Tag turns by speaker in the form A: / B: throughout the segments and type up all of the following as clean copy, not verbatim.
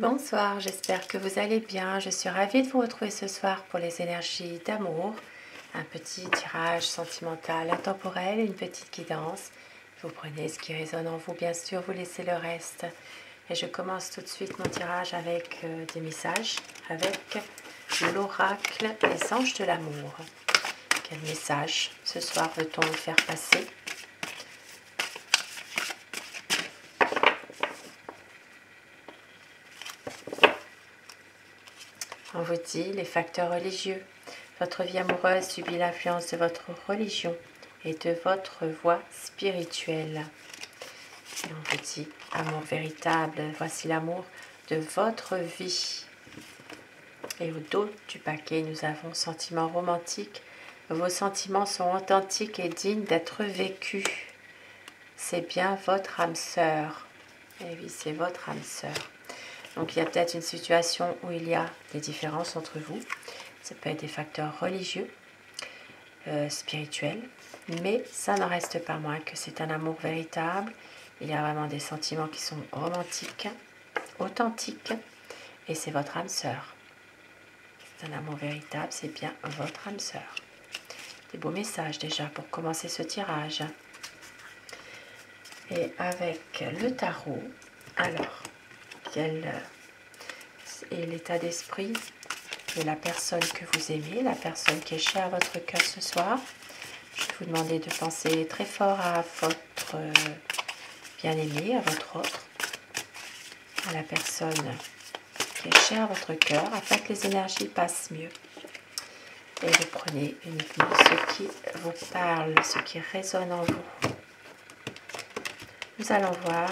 A: Bonsoir, j'espère que vous allez bien. Je suis ravie de vous retrouver ce soir pour les énergies d'amour. Un petit tirage sentimental intemporel, une petite guidance. Vous prenez ce qui résonne en vous, bien sûr, vous laissez le reste. Et je commence tout de suite mon tirage avec des messages, avec l'oracle des anges de l'amour. Quel message ce soir veut-on vous faire passer ? On vous dit les facteurs religieux. Votre vie amoureuse subit l'influence de votre religion et de votre voie spirituelle. Et on vous dit amour véritable, voici l'amour de votre vie. Et au dos du paquet, nous avons sentiments romantiques. Vos sentiments sont authentiques et dignes d'être vécus. C'est bien votre âme sœur. Et oui, c'est votre âme sœur. Donc il y a peut-être une situation où il y a des différences entre vous. Ça peut être des facteurs religieux, spirituels, mais ça n'en reste pas moins que c'est un amour véritable. Il y a vraiment des sentiments qui sont romantiques, authentiques, et c'est votre âme sœur. C'est un amour véritable, c'est bien votre âme sœur. Des beaux messages déjà pour commencer ce tirage. Et avec le tarot, alors, quel est l'état d'esprit de la personne que vous aimez, la personne qui est chère à votre cœur ce soir. Je vais vous demander de penser très fort à votre bien-aimé, à votre autre, à la personne qui est chère à votre cœur, afin que les énergies passent mieux. Et vous prenez uniquement ce qui vous parle, ce qui résonne en vous. Nous allons voir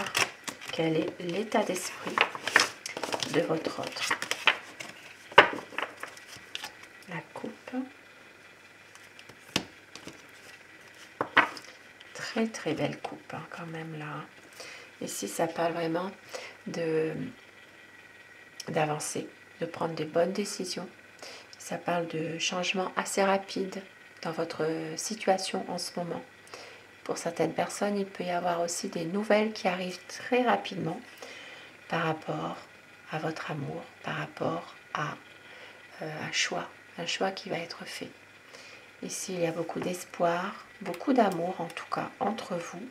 A: quel est l'état d'esprit de votre autre. La coupe. Très très belle coupe hein, quand même là. Ici ça parle vraiment d'avancer, de prendre des bonnes décisions. Ça parle de changements assez rapides dans votre situation en ce moment. Pour certaines personnes, il peut y avoir aussi des nouvelles qui arrivent très rapidement par rapport à votre amour, par rapport à un choix qui va être fait. Ici, il y a beaucoup d'espoir, beaucoup d'amour en tout cas entre vous.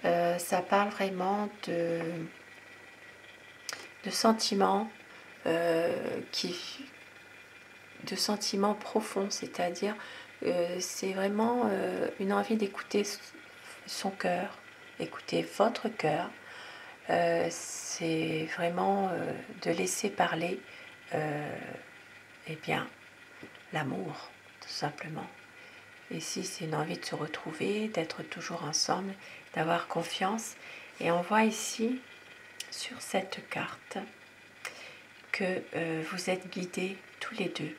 A: Ça parle vraiment de sentiments de sentiments profonds, c'est-à-dire c'est vraiment une envie d'écouter son cœur, écouter votre cœur. C'est vraiment de laisser parler eh bien, l'amour, tout simplement. Ici, c'est une envie de se retrouver, d'être toujours ensemble, d'avoir confiance. Et on voit ici, sur cette carte, que vous êtes guidés tous les deux.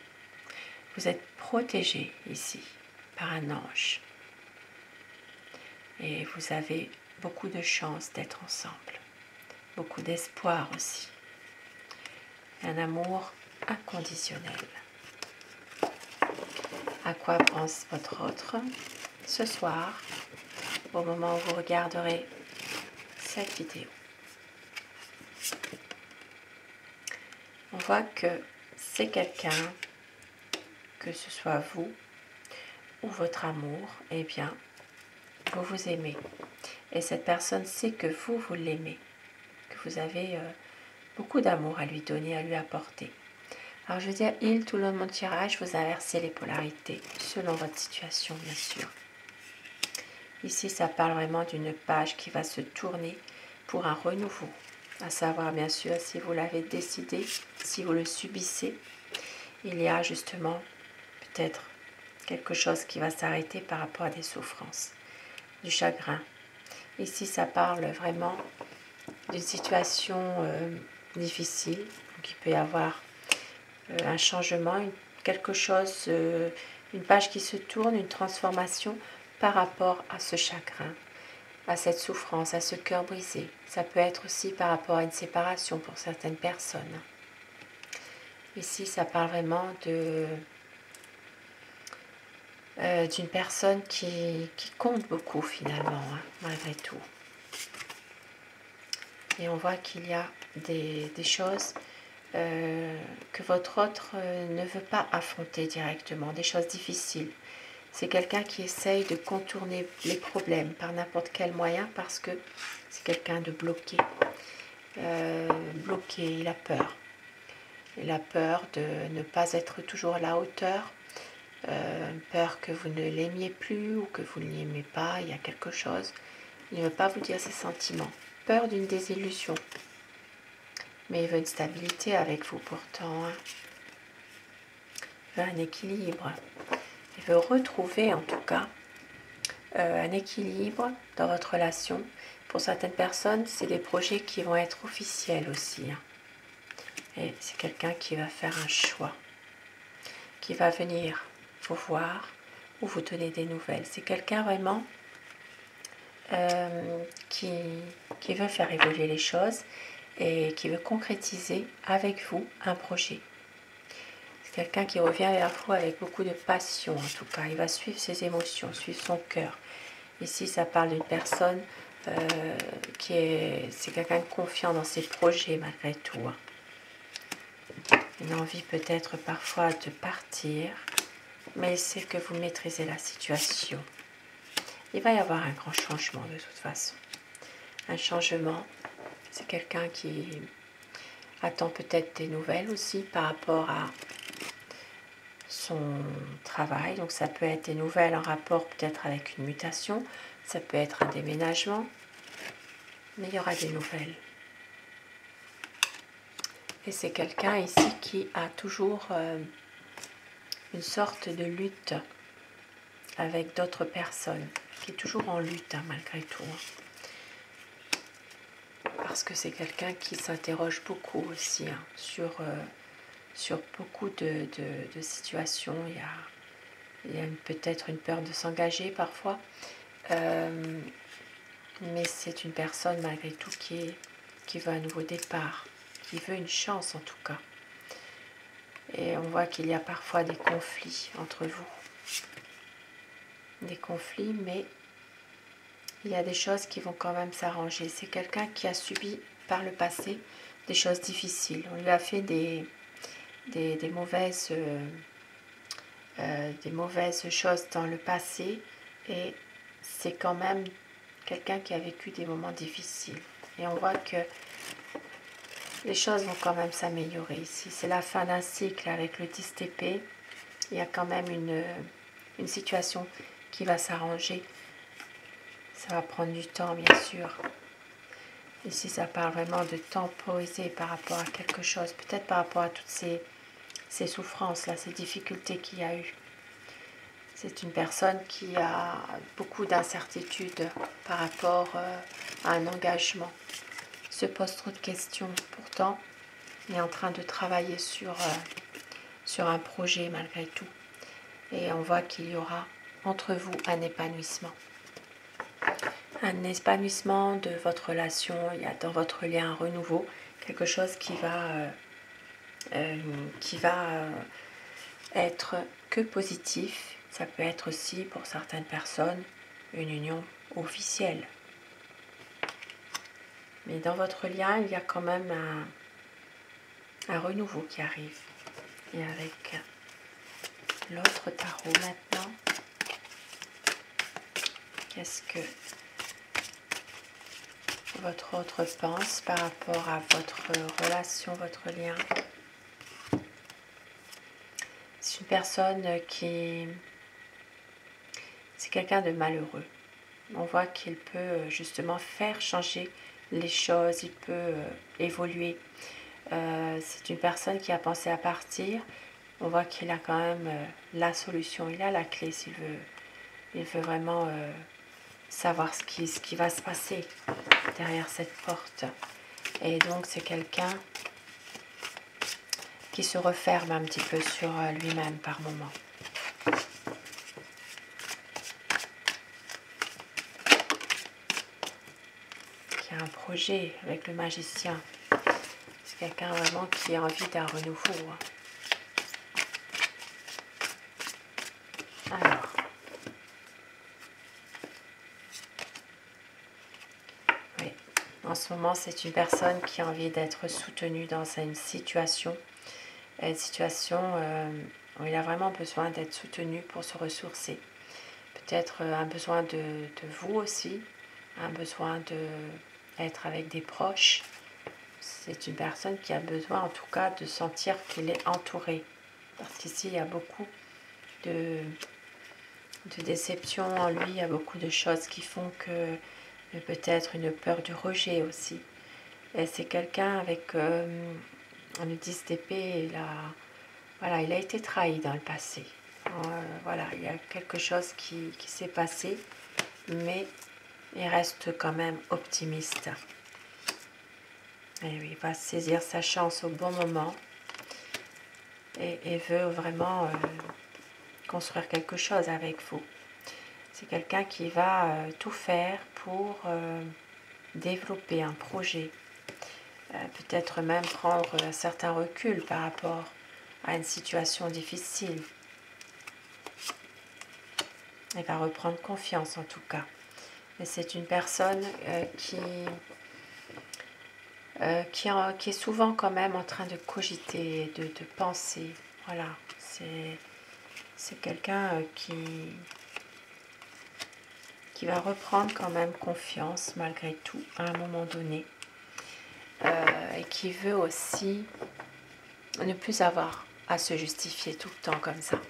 A: Vous êtes protégés ici par un ange. Et vous avez beaucoup de chance d'être ensemble. Beaucoup d'espoir aussi. Un amour inconditionnel. À quoi pense votre autre ce soir, au moment où vous regarderez cette vidéo? On voit que c'est quelqu'un, que ce soit vous ou votre amour, eh bien, vous vous aimez. Et cette personne sait que vous l'aimez, que vous avez beaucoup d'amour à lui donner, à lui apporter. Alors je veux dire, tout le long de mon tirage, vous inversez les polarités, selon votre situation, bien sûr. Ici, ça parle vraiment d'une page qui va se tourner pour un renouveau. À savoir, bien sûr, si vous l'avez décidé, si vous le subissez, il y a justement peut-être quelque chose qui va s'arrêter par rapport à des souffrances, du chagrin. Ici, ça parle vraiment d'une situation difficile. Donc, il peut y avoir un changement, quelque chose, une page qui se tourne, une transformation par rapport à ce chagrin, à cette souffrance, à ce cœur brisé. Ça peut être aussi par rapport à une séparation pour certaines personnes. Ici, ça parle vraiment d'une personne qui compte beaucoup finalement, hein, malgré tout. Et on voit qu'il y a des choses que votre autre ne veut pas affronter directement, des choses difficiles. C'est quelqu'un qui essaye de contourner les problèmes par n'importe quel moyen parce que c'est quelqu'un de bloqué. Bloqué, il a peur. Il a peur de ne pas être toujours à la hauteur, peur que vous ne l'aimiez plus ou que vous ne l'aimez pas, il y a quelque chose. Il ne veut pas vous dire ses sentiments. Peur d'une désillusion. Mais il veut une stabilité avec vous pourtant. Hein. Il veut un équilibre. Il veut retrouver en tout cas un équilibre dans votre relation. Pour certaines personnes, c'est des projets qui vont être officiels aussi. Hein. Et c'est quelqu'un qui va faire un choix, qui va venir vous voir ou vous donner des nouvelles. C'est quelqu'un vraiment qui veut faire évoluer les choses et qui veut concrétiser avec vous un projet. C'est quelqu'un qui revient vers vous avec beaucoup de passion en tout cas. Il va suivre ses émotions, suivre son cœur. Ici, ça parle d'une personne c'est quelqu'un de confiant dans ses projets malgré tout. Hein. Une envie peut-être parfois de partir, mais c'est que vous maîtrisez la situation. Il va y avoir un grand changement de toute façon. Un changement, c'est quelqu'un qui attend peut-être des nouvelles aussi par rapport à son travail. Donc ça peut être des nouvelles en rapport peut-être avec une mutation, ça peut être un déménagement, mais il y aura des nouvelles. Et c'est quelqu'un ici qui a toujours une sorte de lutte avec d'autres personnes, qui est toujours en lutte hein, malgré tout. Parce que c'est quelqu'un qui s'interroge beaucoup aussi hein, sur beaucoup de situations. Il y a peut-être une peur de s'engager parfois. Mais c'est une personne malgré tout qui veut un nouveau départ, qui veut une chance en tout cas. Et on voit qu'il y a parfois des conflits entre vous. Des conflits, mais il y a des choses qui vont quand même s'arranger. C'est quelqu'un qui a subi par le passé des choses difficiles. On lui a fait des mauvaises choses dans le passé et c'est quand même quelqu'un qui a vécu des moments difficiles. Et on voit que les choses vont quand même s'améliorer ici. C'est la fin d'un cycle avec le 10 TP. Il y a quand même une situation qui va s'arranger. Ça va prendre du temps, bien sûr. Ici, ça parle vraiment de temporiser par rapport à quelque chose. Peut-être par rapport à toutes ces souffrances-là, ces difficultés qu'il y a eu. C'est une personne qui a beaucoup d'incertitudes par rapport à un engagement. Il se pose trop de questions. Pourtant, il est en train de travailler sur un projet malgré tout. Et on voit qu'il y aura entre vous un épanouissement. Un épanouissement de votre relation. Il y a dans votre lien un renouveau. Quelque chose qui va être que positif. Ça peut être aussi pour certaines personnes une union officielle. Mais dans votre lien, il y a quand même un renouveau qui arrive. Et avec l'autre tarot maintenant, qu'est-ce que votre autre pense par rapport à votre relation, votre lien? C'est une personne c'est quelqu'un de malheureux. On voit qu'il peut justement faire changer les choses, il peut évoluer. C'est une personne qui a pensé à partir. On voit qu'il a quand même la solution, il a la clé s'il veut. Il veut vraiment savoir ce qui va se passer derrière cette porte. Et donc c'est quelqu'un qui se referme un petit peu sur lui-même par moment. Qui a un projet avec le magicien. C'est quelqu'un vraiment qui a envie d'un renouveau. Alors, oui, En ce moment, c'est une personne qui a envie d'être soutenue dans une situation où il a vraiment besoin d'être soutenu pour se ressourcer. Peut-être un besoin de vous aussi, un besoin d'être avec des proches. C'est une personne qui a besoin en tout cas de sentir qu'il est entouré. Parce qu'ici, il y a beaucoup de déception en lui, il y a beaucoup de choses qui font que peut-être une peur du rejet aussi. Et c'est quelqu'un avec le 10 d'épée, voilà, il a été trahi dans le passé. Voilà, il y a quelque chose qui s'est passé, mais il reste quand même optimiste. Et oui, il va saisir sa chance au bon moment et veut vraiment construire quelque chose avec vous. C'est quelqu'un qui va tout faire pour développer un projet, peut-être même prendre un certain recul par rapport à une situation difficile. Il va reprendre confiance en tout cas. Et c'est une personne qui est souvent quand même en train de cogiter, de penser. Voilà, c'est quelqu'un qui va reprendre quand même confiance malgré tout à un moment donné. Et qui veut aussi ne plus avoir à se justifier tout le temps comme ça.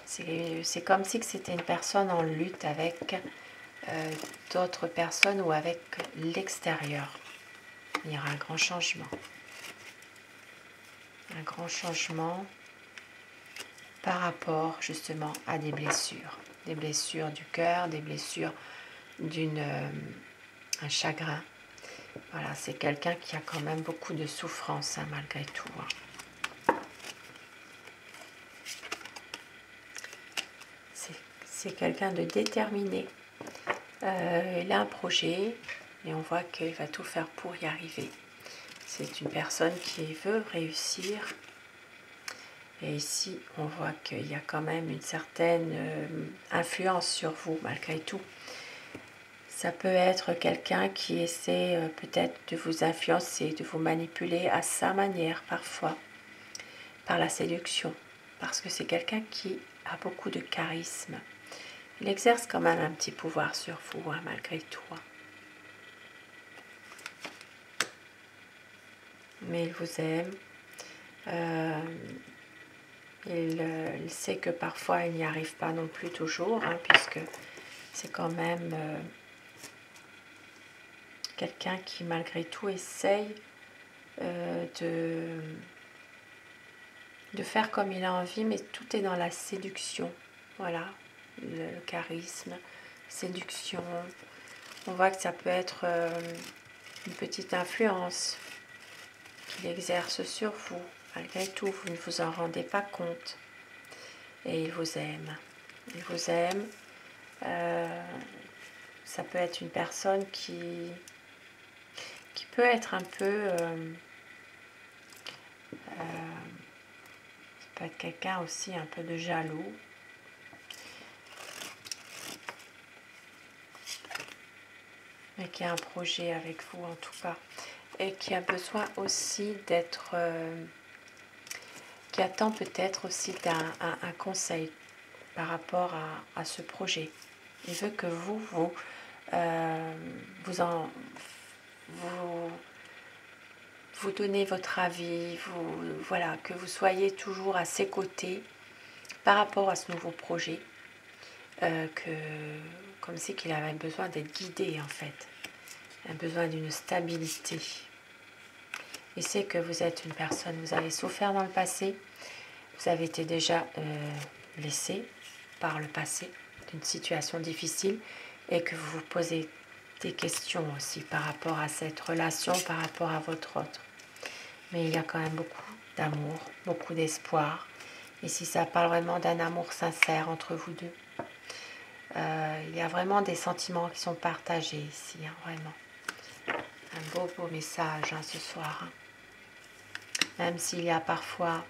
A: C'est comme si c'était une personne en lutte avec d'autres personnes ou avec l'extérieur. Il y aura un grand changement. Un grand changement par rapport justement à des blessures. Des blessures du cœur, des blessures un chagrin. Voilà, c'est quelqu'un qui a quand même beaucoup de souffrance hein, malgré tout. Hein. C'est quelqu'un de déterminé. Il a un projet et on voit qu'il va tout faire pour y arriver. C'est une personne qui veut réussir. Et ici, on voit qu'il y a quand même une certaine influence sur vous malgré tout. Ça peut être quelqu'un qui essaie peut-être de vous influencer, de vous manipuler à sa manière parfois, par la séduction. Parce que c'est quelqu'un qui a beaucoup de charisme. Il exerce quand même un petit pouvoir sur vous, hein, malgré tout. Mais il vous aime. Il sait que parfois il n'y arrive pas non plus toujours, hein, puisque c'est quand même quelqu'un qui malgré tout essaye de faire comme il a envie, mais tout est dans la séduction. Voilà, le charisme, séduction. On voit que ça peut être une petite influence qu'il exerce sur vous. Malgré tout, vous ne vous en rendez pas compte. Et il vous aime. Il vous aime. Ça peut être une personne qui peut être un peu... ça peut être quelqu'un aussi un peu de jaloux. Mais qui a un projet avec vous en tout cas. Et qui a besoin aussi d'être... qui attend peut-être aussi un conseil par rapport à ce projet. Il veut que vous donnez votre avis, voilà, que vous soyez toujours à ses côtés par rapport à ce nouveau projet, comme si qu'il avait besoin d'être guidé en fait, un besoin d'une stabilité. Il sait que vous êtes une personne, vous avez souffert dans le passé, vous avez été déjà blessé par le passé d'une situation difficile et que vous vous posez des questions aussi par rapport à cette relation, par rapport à votre autre. Mais il y a quand même beaucoup d'amour, beaucoup d'espoir. Et si ça parle vraiment d'un amour sincère entre vous deux, il y a vraiment des sentiments qui sont partagés ici, hein, vraiment. Un beau message hein, ce soir. Hein. Même s'il y a parfois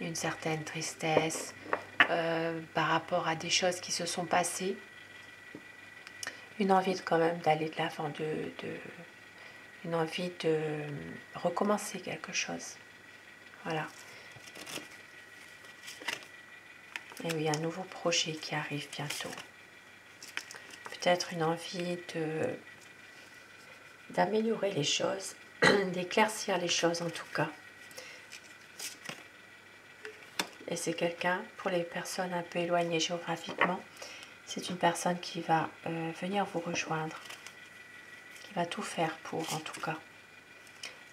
A: une certaine tristesse par rapport à des choses qui se sont passées, une envie quand même d'aller de l'avant, une envie de recommencer quelque chose. Voilà. Et oui, un nouveau projet qui arrive bientôt. Peut-être une envie d'améliorer les choses, d'éclaircir les choses en tout cas. Et c'est quelqu'un, pour les personnes un peu éloignées géographiquement, c'est une personne qui va venir vous rejoindre, qui va tout faire pour, en tout cas,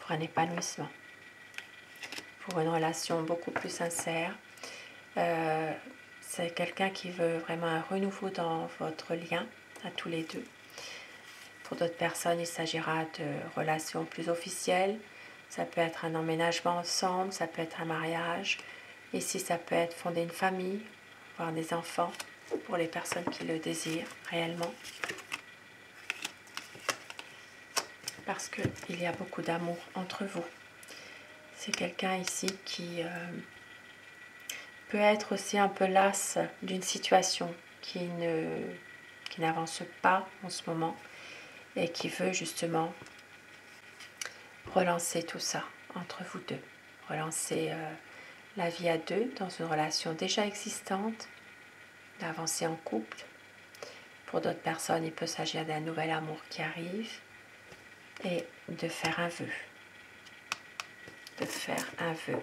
A: pour un épanouissement, pour une relation beaucoup plus sincère. C'est quelqu'un qui veut vraiment un renouveau dans votre lien, à tous les deux. Pour d'autres personnes, il s'agira de relations plus officielles. Ça peut être un emménagement ensemble, ça peut être un mariage. Ici, ça peut être fonder une famille, avoir des enfants, pour les personnes qui le désirent réellement. Parce qu'il y a beaucoup d'amour entre vous. C'est quelqu'un ici qui peut être aussi un peu lasse d'une situation qui n'avance pas en ce moment et qui veut justement relancer tout ça entre vous deux, relancer la vie à deux dans une relation déjà existante, d'avancer en couple. Pour d'autres personnes, il peut s'agir d'un nouvel amour qui arrive et de faire un vœu,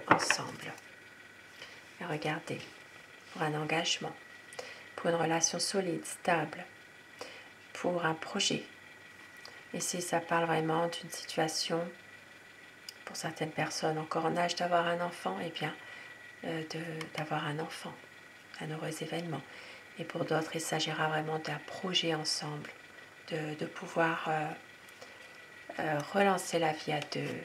A: ensemble. Et regardez, pour un engagement, pour une relation solide, stable, pour un projet. Ici, ça parle vraiment d'une situation, pour certaines personnes encore en âge d'avoir un enfant, et bien d'avoir un enfant, un heureux événement. Et pour d'autres, il s'agira vraiment d'un projet ensemble, de pouvoir relancer la vie à deux,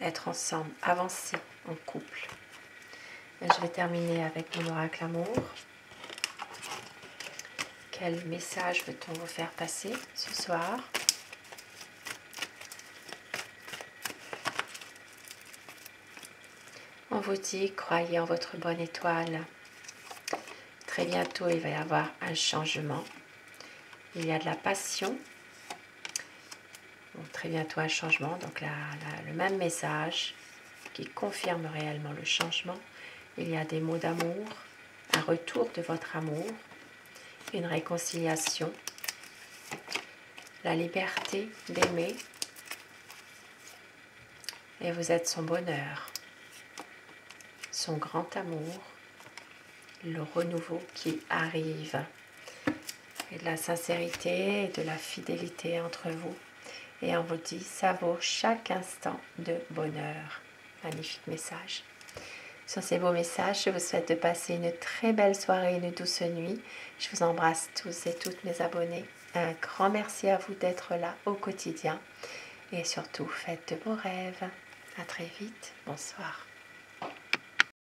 A: être ensemble, avancer en couple. Et je vais terminer avec mon oracle amour. Quel message veut-on vous faire passer ce soir? On vous dit, croyez en votre bonne étoile. Très bientôt, il va y avoir un changement. Il y a de la passion. Donc, très bientôt un changement. Donc le même message qui confirme réellement le changement. Il y a des mots d'amour, un retour de votre amour, une réconciliation, la liberté d'aimer. Et vous êtes son bonheur, son grand amour, le renouveau qui arrive. Et de la sincérité et de la fidélité entre vous. Et on vous dit, ça vaut chaque instant de bonheur. Magnifique message. Sur ces beaux messages, je vous souhaite de passer une très belle soirée, une douce nuit. Je vous embrasse tous et toutes mes abonnés. Un grand merci à vous d'être là au quotidien. Et surtout, faites de beaux rêves. À très vite. Bonsoir.